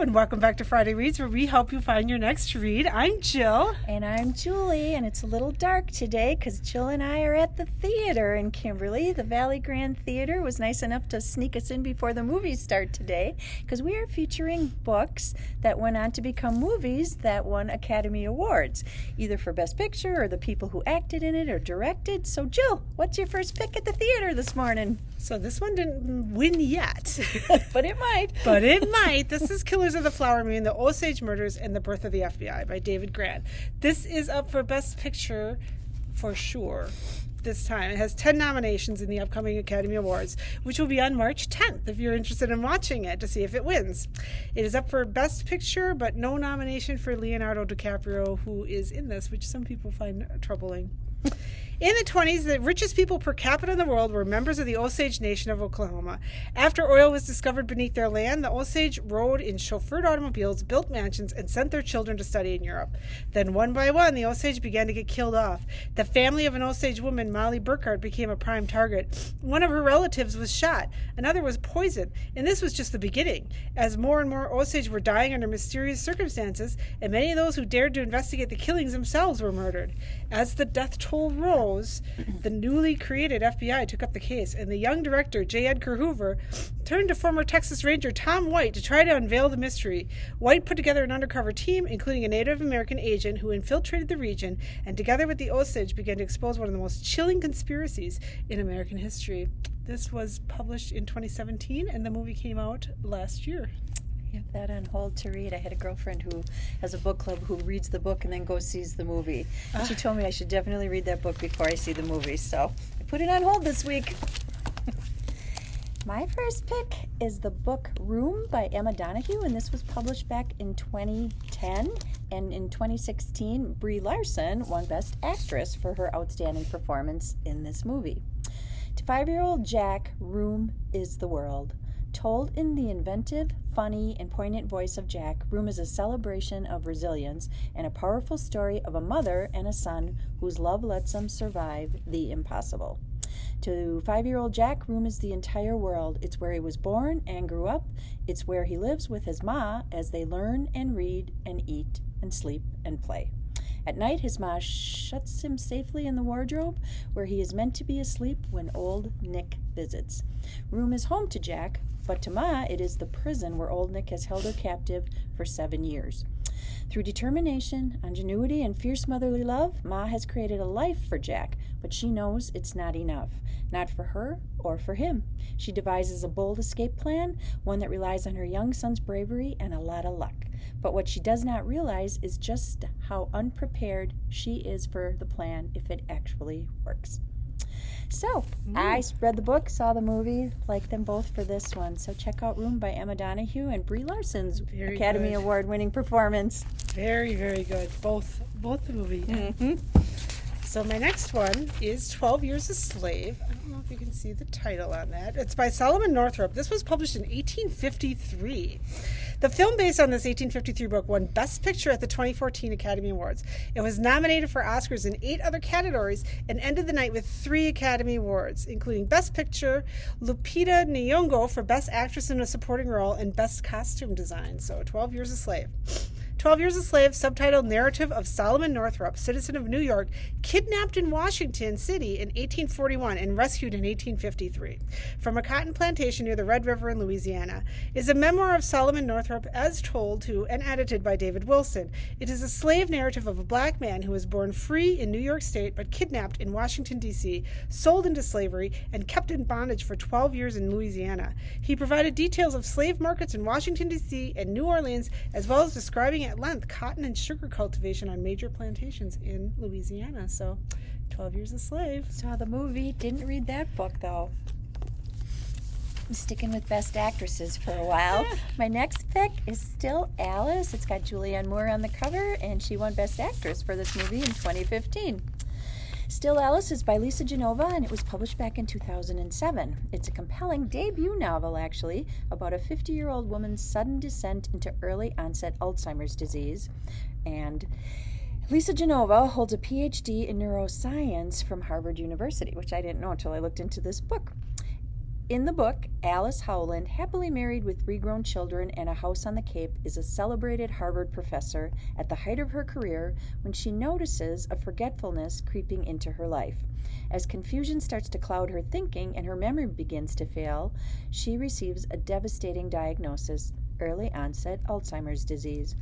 and welcome back to Friday Reads, where we help you find your next read. I'm Jill. And I'm Julie, and it's a little dark today because Jill and I are at the theater in Kimberly. The Valley Grand Theater was nice enough to sneak us in before the movies start today because we are featuring books that went on to become movies that won Academy Awards, either for Best Picture or the people who acted in it or directed. So, Jill, what's your first pick at the theater this morning? So this one didn't win yet. But it might. But it might. This is Killers of the Flower Moon, The Osage Murders, and The Birth of the FBI by David Grant. This is up for Best Picture for sure this time. It has 10 nominations in the upcoming Academy Awards, which will be on March 10th if you're interested in watching it to see if it wins. It is up for Best Picture, but no nomination for Leonardo DiCaprio, who is in this, which some people find troubling. In the 1920s, the richest people per capita in the world were members of the Osage Nation of Oklahoma. After oil was discovered beneath their land, the Osage rode in chauffeured automobiles, built mansions, and sent their children to study in Europe. Then, one by one, the Osage began to get killed off. The family of an Osage woman, Molly Burkhart, became a prime target. One of her relatives was shot. Another was poisoned. And this was just the beginning. As more and more Osage were dying under mysterious circumstances, and many of those who dared to investigate the killings themselves were murdered. As the death toll rose, the newly created FBI took up the case, and the young director, J. Edgar Hoover, turned to former Texas Ranger Tom White to try to unveil the mystery. White put together an undercover team, including a Native American agent who infiltrated the region, and together with the Osage began to expose one of the most chilling conspiracies in American history. This was published in 2017, and the movie came out last year. I have that on hold to read. I had a girlfriend who has a book club who reads the book and then goes sees the movie. She told me I should definitely read that book before I see the movie, so I put it on hold this week. My first pick is the book Room by Emma Donoghue, and this was published back in 2010. And in 2016, Brie Larson won Best Actress for her outstanding performance in this movie. To 5-year-old Jack, Room is the world. Told in the inventive, funny, and poignant voice of Jack, Room is a celebration of resilience and a powerful story of a mother and a son whose love lets them survive the impossible. To 5-year-old Jack, Room is the entire world. It's where he was born and grew up. It's where he lives with his ma as they learn and read and eat and sleep and play. At night, his ma shuts him safely in the wardrobe, where he is meant to be asleep when old Nick visits. Room is home to Jack, but to Ma, it is the prison where old Nick has held her captive for 7 years. Through determination, ingenuity, and fierce motherly love, Ma has created a life for Jack, but she knows it's not enough. Not for her or for him. She devises a bold escape plan, one that relies on her young son's bravery and a lot of luck. But what she does not realize is just how unprepared she is for the plan if it actually works. So, I read the book, saw the movie, liked them both for this one. So check out Room by Emma Donoghue and Brie Larson's Academy Award-winning performance. Very, very good. Both the movie. Mm-hmm. So my next one is 12 Years a Slave. I don't know if you can see the title on that. It's by Solomon Northrop. This was published in 1853. The film based on this 1853 book won Best Picture at the 2014 Academy Awards. It was nominated for Oscars in 8 other categories and ended the night with 3 Academy Awards, including Best Picture, Lupita Nyong'o for Best Actress in a Supporting Role, and Best Costume Design. So 12 Years a Slave. 12 Years a Slave, subtitled Narrative of Solomon Northrop, citizen of New York, kidnapped in Washington City in 1841 and rescued in 1853 from a cotton plantation near the Red River in Louisiana, is a memoir of Solomon Northrop as told to and edited by David Wilson. It is a slave narrative of a black man who was born free in New York State but kidnapped in Washington, D.C., sold into slavery, and kept in bondage for 12 years in Louisiana. He provided details of slave markets in Washington, D.C. and New Orleans, as well as describing at length cotton and sugar cultivation on major plantations in Louisiana. So 12 Years a Slave. Saw the movie, didn't read that book though. I'm sticking with Best Actresses for a while. My next pick is still Alice. It's got Julianne Moore on the cover, and she won Best Actress for this movie in 2015. Still Alice is by Lisa Genova, and it was published back in 2007. It's a compelling debut novel, actually, about a 50-year-old woman's sudden descent into early-onset Alzheimer's disease. And Lisa Genova holds a PhD in neuroscience from Harvard University, which I didn't know until I looked into this book. In the book, Alice Howland, happily married with 3 grown children and a house on the Cape, is a celebrated Harvard professor at the height of her career when she notices a forgetfulness creeping into her life. As confusion starts to cloud her thinking and her memory begins to fail, she receives a devastating diagnosis, early onset Alzheimer's disease.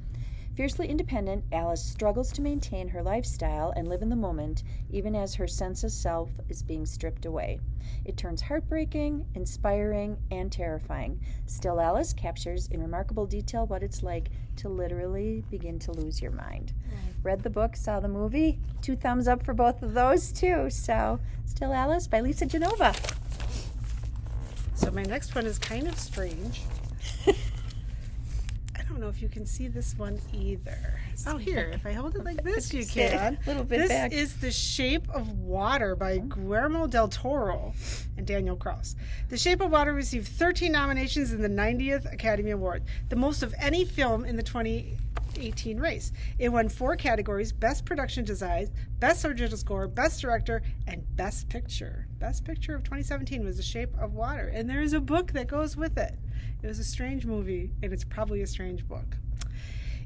Fiercely independent, Alice struggles to maintain her lifestyle and live in the moment, even as her sense of self is being stripped away. It turns heartbreaking, inspiring, and terrifying. Still, Alice captures in remarkable detail what it's like to literally begin to lose your mind. Read the book, saw the movie. 2 thumbs up for both of those, too. So, Still Alice by Lisa Genova. So my next one is kind of strange. I don't know if you can see this one either. Oh, here. If I hold it like this, you can. A little bit back. This is The Shape of Water by Guillermo del Toro and Daniel Krauss. The Shape of Water received 13 nominations in the 90th Academy Award, the most of any film in the 2018 race. It won 4 categories: Best Production Design, Best Original Score, Best Director, and Best Picture. Best Picture of 2017 was The Shape of Water, and there is a book that goes with it. It was a strange movie, and it's probably a strange book.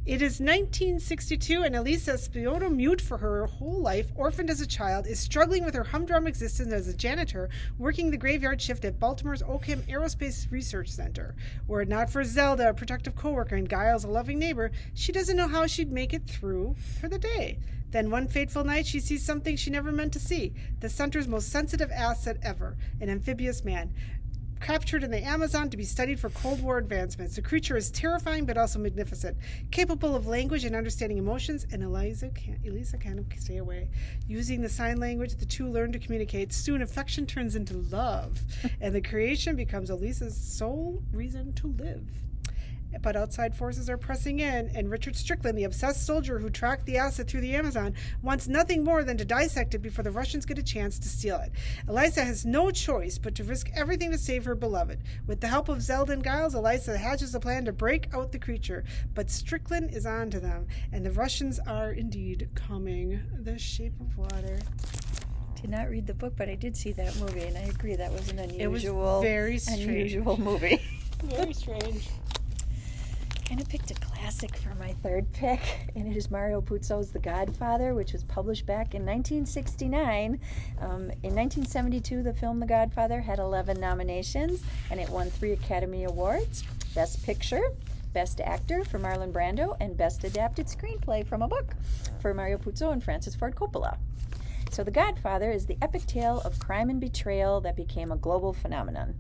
It is 1962, and Elisa Spioto, mute for her whole life, orphaned as a child, is struggling with her humdrum existence as a janitor, working the graveyard shift at Baltimore's Oakham Aerospace Research Center. Were it not for Zelda, a protective coworker, and Giles, a loving neighbor, she doesn't know how she'd make it through for the day. Then one fateful night, she sees something she never meant to see: the center's most sensitive asset ever, an amphibious man, captured in the Amazon to be studied for Cold War advancements. The creature is terrifying but also magnificent, capable of language and understanding emotions, and Elisa can't stay away. Using the sign language, the two learn to communicate. Soon affection turns into love, and the creation becomes Elisa's sole reason to live. But outside forces are pressing in, and Richard Strickland, the obsessed soldier who tracked the asset through the Amazon, wants nothing more than to dissect it before the Russians get a chance to steal it. Eliza has no choice but to risk everything to save her beloved. With the help of Zelda and Giles, Eliza hatches a plan to break out the creature, but Strickland is on to them, and the Russians are indeed coming. The Shape of Water. Did not read the book, but I did see that movie, and I agree that was an unusual, very strange. unusual movie. Very strange. Kind of picked a classic for my third pick, and it is Mario Puzo's The Godfather, which was published back in 1969. In 1972, the film The Godfather had 11 nominations, and it won 3 Academy Awards: Best Picture, Best Actor for Marlon Brando, and Best Adapted Screenplay from a Book for Mario Puzo and Francis Ford Coppola. So The Godfather is the epic tale of crime and betrayal that became a global phenomenon.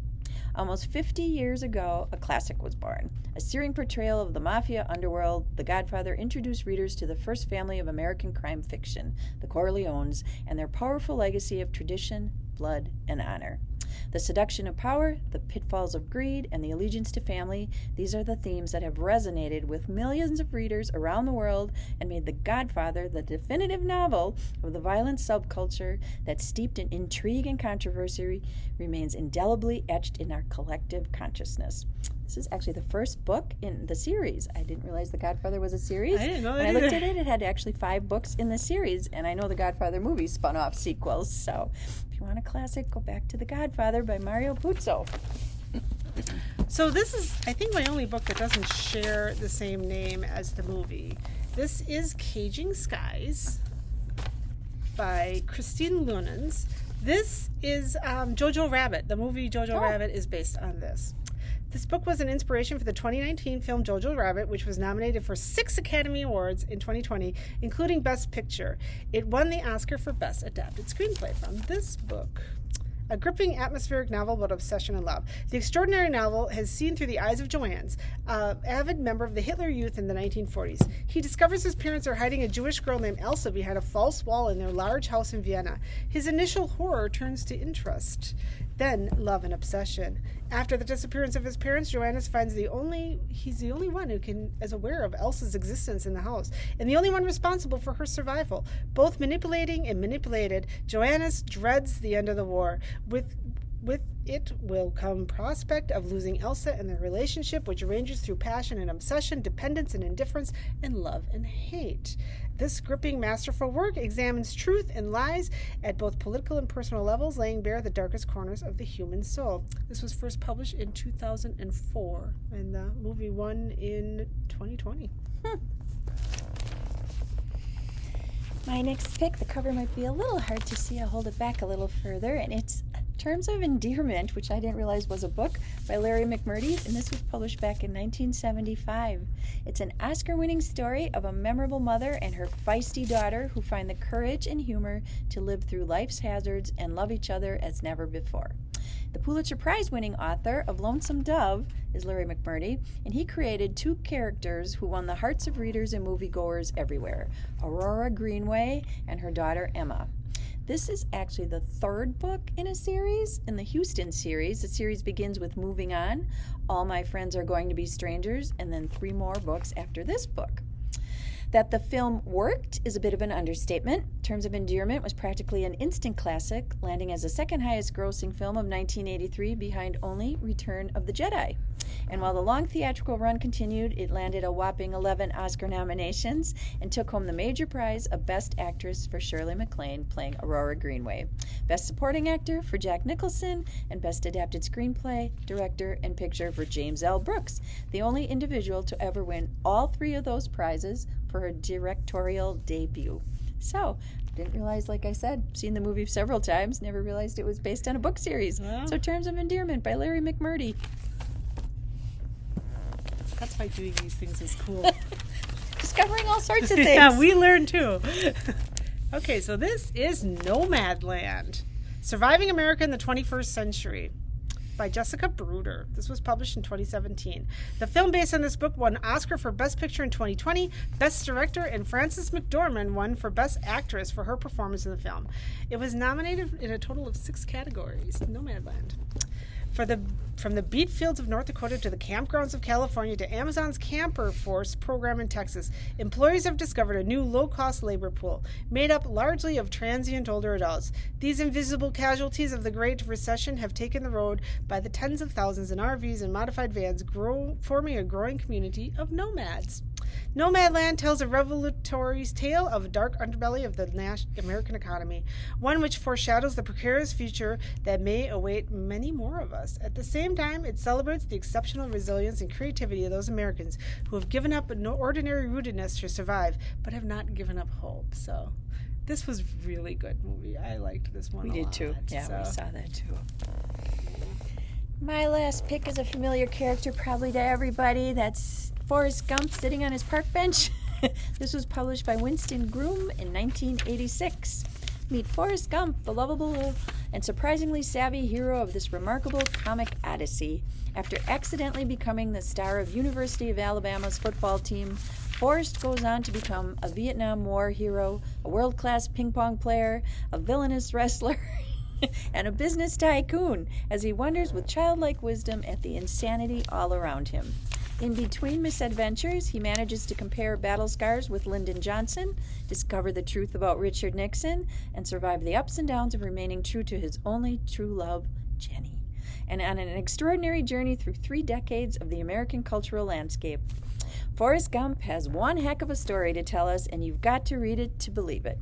Almost 50 years ago, a classic was born. A searing portrayal of the mafia underworld, The Godfather introduced readers to the first family of American crime fiction, the Corleones, and their powerful legacy of tradition, blood, and honor. The seduction of power, the pitfalls of greed, and the allegiance to family, these are the themes that have resonated with millions of readers around the world and made The Godfather the definitive novel of the violent subculture that, steeped in intrigue and controversy, remains indelibly etched in our collective consciousness. This is actually the first book in the series. I didn't realize The Godfather was a series. I didn't know that When I looked either. at it, it had actually 5 books in the series, and I know the Godfather movie spun off sequels, so if you want a classic, go back to The Godfather by Mario Puzo. So this is, I think, my only book that doesn't share the same name as the movie. This is Caging Skies by Christine Lunens. This is Jojo Rabbit. The movie Jojo Rabbit is based on this. This book was an inspiration for the 2019 film Jojo Rabbit, which was nominated for 6 Academy Awards in 2020, including Best Picture. It won the Oscar for Best Adapted Screenplay from this book. A gripping atmospheric novel about obsession and love. The extraordinary novel has seen through the eyes of Johannes, an avid member of the Hitler Youth in the 1940s. He discovers his parents are hiding a Jewish girl named Elsa behind a false wall in their large house in Vienna. His initial horror turns to interest, then love and obsession. After the disappearance of his parents, Johannes finds he's the only one who is aware of Elsa's existence in the house, and the only one responsible for her survival. Both manipulating and manipulated, Johannes dreads the end of the war. With it will come prospect of losing Elsa and their relationship, which ranges through passion and obsession, dependence and indifference, and love and hate. This gripping, masterful work examines truth and lies at both political and personal levels, laying bare the darkest corners of the human soul. This was first published in 2004, and the movie won in 2020. My next pick, the cover might be a little hard to see. I'll hold it back a little further, and it's Terms of Endearment, which I didn't realize was a book by Larry McMurtry, and this was published back in 1975. It's an Oscar-winning story of a memorable mother and her feisty daughter who find the courage and humor to live through life's hazards and love each other as never before. The Pulitzer Prize-winning author of Lonesome Dove is Larry McMurtry, and he created two characters who won the hearts of readers and moviegoers everywhere, Aurora Greenway and her daughter Emma. This is actually the third book in a series. In the Houston series, the series begins with Moving On, All My Friends Are Going to Be Strangers, and then 3 more books after this book. That the film worked is a bit of an understatement. Terms of Endearment was practically an instant classic, landing as the second highest grossing film of 1983 behind only Return of the Jedi. And while the long theatrical run continued, it landed a whopping 11 Oscar nominations and took home the major prize of Best Actress for Shirley MacLaine playing Aurora Greenway, Best Supporting Actor for Jack Nicholson, and Best Adapted Screenplay, Director, and Picture for James L. Brooks, the only individual to ever win all 3 of those prizes for her directorial debut. So, didn't realize, like I said, seen the movie several times, never realized it was based on a book series. Well, So Terms of Endearment by Larry McMurtry. that's why doing these things is cool. Discovering all sorts of things. Yeah, we learn too. Okay, so this is Nomadland, Surviving America in the 21st Century by Jessica Bruder. This was published in 2017. The film based on this book won Oscar for Best Picture in 2020, Best Director, and Frances McDormand won for Best Actress for her performance in the film. It was nominated in a total of 6 categories. Nomadland. From the beet fields of North Dakota to the campgrounds of California to Amazon's Camper Force program in Texas, employers have discovered a new low-cost labor pool made up largely of transient older adults. These invisible casualties of the Great Recession have taken the road by the tens of thousands in RVs and modified vans, forming a growing community of nomads. Nomadland tells a revelatory tale of a dark underbelly of the American economy, one which foreshadows the precarious future that may await many more of us. At the same time, it celebrates the exceptional resilience and creativity of those Americans who have given up no ordinary rootedness to survive, but have not given up hope. So, this was really good movie. I liked this one. We did too. Yeah, so. we saw that too. My last pick is a familiar character probably to everybody. That's Forrest Gump sitting on his park bench. This was published by Winston Groom in 1986. Meet Forrest Gump, the lovable and surprisingly savvy hero of this remarkable comic odyssey. After accidentally becoming the star of University of Alabama's football team, Forrest goes on to become a Vietnam War hero, a world-class ping pong player, a villainous wrestler, and a business tycoon as he wonders with childlike wisdom at the insanity all around him. In between misadventures, he manages to compare battle scars with Lyndon Johnson, discover the truth about Richard Nixon, and survive the ups and downs of remaining true to his only true love, Jenny. And on an extraordinary journey through 3 decades of the American cultural landscape. Forrest Gump has one heck of a story to tell us, and you've got to read it to believe it.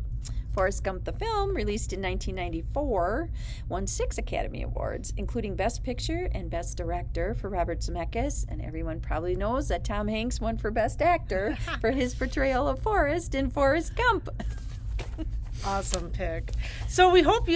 Forrest Gump the film, released in 1994, won 6 Academy Awards, including Best Picture and Best Director for Robert Zemeckis, and everyone probably knows that Tom Hanks won for Best Actor for his portrayal of Forrest in Forrest Gump. Awesome pick. So we helped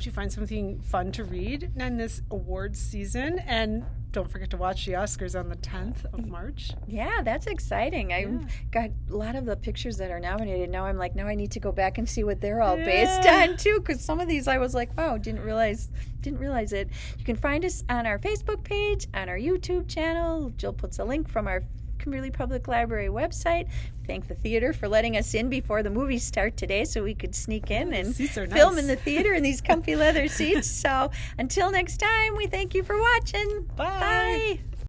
you find something fun to read in this awards season, and don't forget to watch the Oscars on the 10th of March. Yeah, that's exciting. I've got a lot of the pictures that are nominated. Now I'm like, now I need to go back and see what they're all based on too, because some of these I was like, wow, didn't realize it. You can find us on our Facebook page, on our YouTube channel. Jill puts a link from our Kimberly Public Library website. Thank the theater for letting us in before the movies start today so we could sneak in and film in the theater in these comfy leather seats. So until next time, we thank you for watching. Bye. Bye.